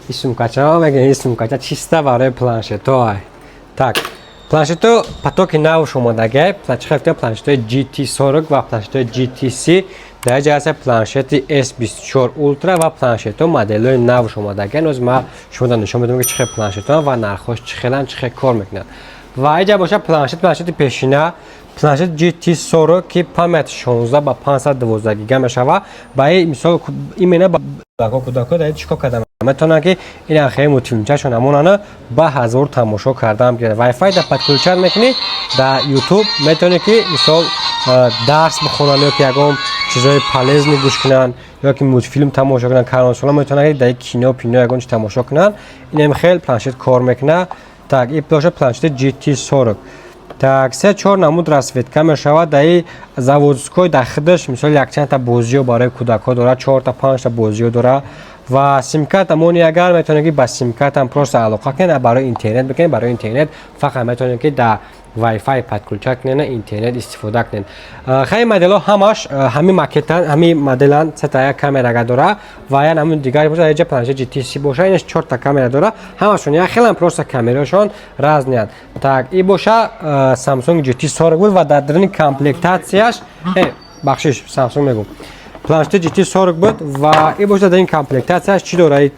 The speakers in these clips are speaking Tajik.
این سومکچه ها میگن این سومکچه چیسته برای پلانشت های. Так, планшетто потоки нав омодаги, планшетҳои GT40 ва планшетҳои GT30 дар ҷаҳати планшети S24 Ultra ва планшетҳо моделҳои нав омодаги. Оз ма шумо нишон медиҳам ки чӣ хел планшетҳоам ва нархҳош чӣ хеланд, чӣ хел кор мекунанд. Ва иҷа боша планшети пешина, планшет GT40 ки памяти 16 ба 512 гига мешава. Ба мисол имена кӯдако дар чикор кардам метавонанд ки ин хеле мутфилмчашон амонана ба ҳазор тамошо кардам ки Wi-Fi да подключат мекунӣ дар YouTube метавонӣ ки мисол дарс бихонанд ё ки ягон чизои полезни гӯш кунанд ё ки мутфилм тамошо кунанд. Каронсола метавонанд ки дар кино ягон чиз тамошо кунанд. Инам хеле планшет кор мекунад. Так, и планшет GT40. Так, 3-4 намуд расветка мешавад. Дар заводской дахидаш мисол якчанда бозиё барои кӯдакҳо дорад, 4-5 та бозиё дорад. ва симкарта мони агар метавонед ки ба симкартам просто алоқа кунед, барои интернет бикунед. Барои интернет фақат метавонед ки дар Wi-Fi подключа кунед, интернет истифода кунед. хеле моделҳо ҳамаш ҳамин макетан, ҳамин моделан 3 та камерага дора ва я намуд дигари боша ҷа планшет GT30 боша инаш 4 та камера дора. ҳамашон я хеле просто камераашон разниянд. Так, и боша Samsung GT40 буд ва дар дарини комплектатсияш бахшиш Samsung мегум. Планшет GT40 буд ва и боша дар ин комплектатсияш чӣ дора ин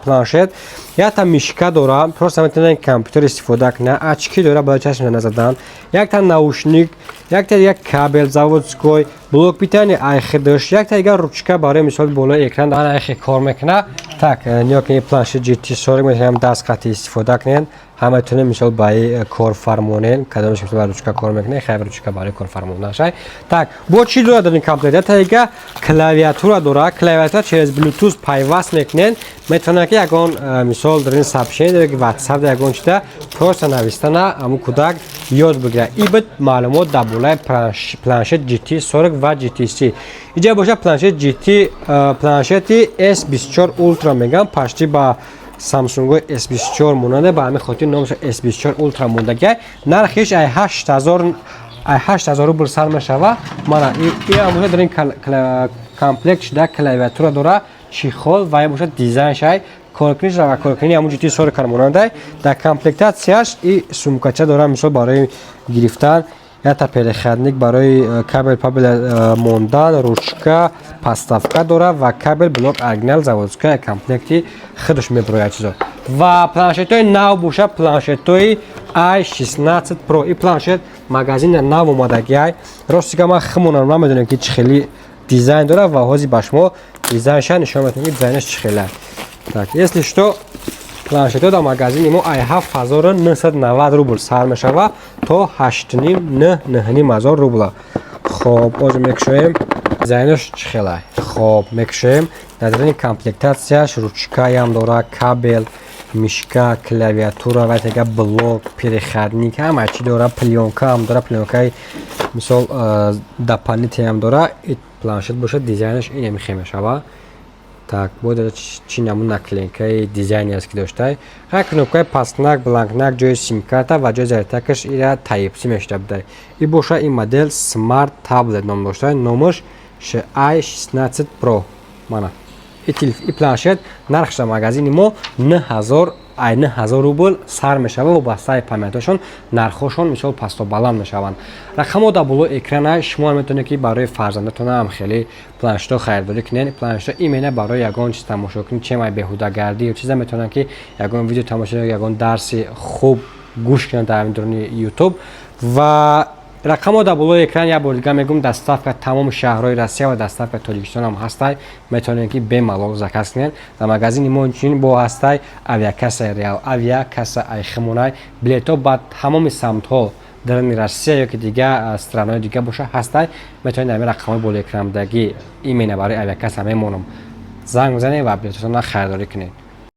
планшет? Якта мишка дора, просто метавонед компютер истифода кунед, очки дора барои чашм назадан, якта наушник, якта як кабел заводской, блок питания айхи дошт, якта дигар ручка барои мисол болои экран айхи кор мекунад. Так, ниё ки планшет GT40 метавонем дастхати истифода кунед. ҳам метавонем мисол барои корфармонен, кадомаш барои ручка кор мекунед, хеле ручка барои корфармон нашай. Так, бо чӣ дора дар ин комплект? Якта дигар клавиатура дора, клавиатура через Bluetooth пайваст мекунед. Метавонед ки ягон мисол дар ин сообщение дора ки WhatsApp да ягон чида просто навистана, аму кӯдак ёд бигирад. И бит маълумот дар болаи планшет GT40 ва GT30. Иҷа боша планшети S24 Ultra мегам, пашти ба Samsung S24 монанда, ба ҳамин хотир номаш S24 Ultra мондаги. Нархиш ай 8000 рубл сар мешава. Мана ин амода дар ин комплект шуда клавиатура дора, чихол ва боша дизайншай коркуниш ва коркуни ҳамун GT40 кармонанда. Дар комплектатсияш и сумкача дора, мисол барои гирифтан, якта переходник барои кабел мондан, ручка, подставка дора ва кабел блок оригинал заводской комплекти худаш мебарояд чизо. Ва планшетҳои нав боша планшетҳои i16 Pro. И планшет магазин нав омадагиай. Ростига ман химонам намедонам ки чӣ хели дизайн дора ва ҳозир ба шумо дизайнша нишон медиҳам ки дизайнаш чӣ хела. Так, если что планшетҳо дар магазини мо ай 7990 рубл сар мешава то 8500 рубла. Хоб, ҳозир мекушоем дизайнаш чӣ хела. Хоб, мекушоем. Дар дарини комплектатсияш ручкаям дора, кабел, мишка, клавиатура ва тега блок, переходник, ҳама чӣ дора, пленкаам дора, пленкаи мисол дополнителям дора. И планшет боша дизайнаш инем хел мешава. Так, бода чӣ намун наклейкаи дизайни аст ки доштаи. Ҳар кнопкаи пастнак, бланкнак, ҷои симкарта ва ҷои зарядакаш ира Type-C мешуда будай. И боша ин модел Smart Tablet ном доштаи, номаш i16 Pro. Мана и планшет нархш дар магазини мо 9000 рубл сар мешава. вобастаи памяташон нархошон мисол пасту баланд мешаванд. рақамо дар болои экрана шумо метавонед ки барои фарзандатонам хеле планшетҳо харидорӣ кунед. планшетҳо имена барои ягон чиз тамошо кунед, чемай беҳудагардӣ ё чиза метавонанд ки ягон видео тамошо кунед, ягон дарси хуб гӯш кунед дар дарони YouTube. ва рақамо дар болои экран як бор дига мегум, доставка тамоми шаҳрҳои Россия ва доставка Тоҷикистон ҳам ҳастай. метавонед ки бемалол заказ кунед. дар магазини мо инчунин бо ҳастай авиакассаи Реал, авиакасса Айхимонай, билетҳо ба тамоми самтҳо дарони Россия ё ки дига странаҳои дига боша ҳастай. метавонед дар ҳамин рақамҳои болои экрандаги имена барои авиакасса мемонам занг бизанед ва билетҳоятонро харидорӣ кунед.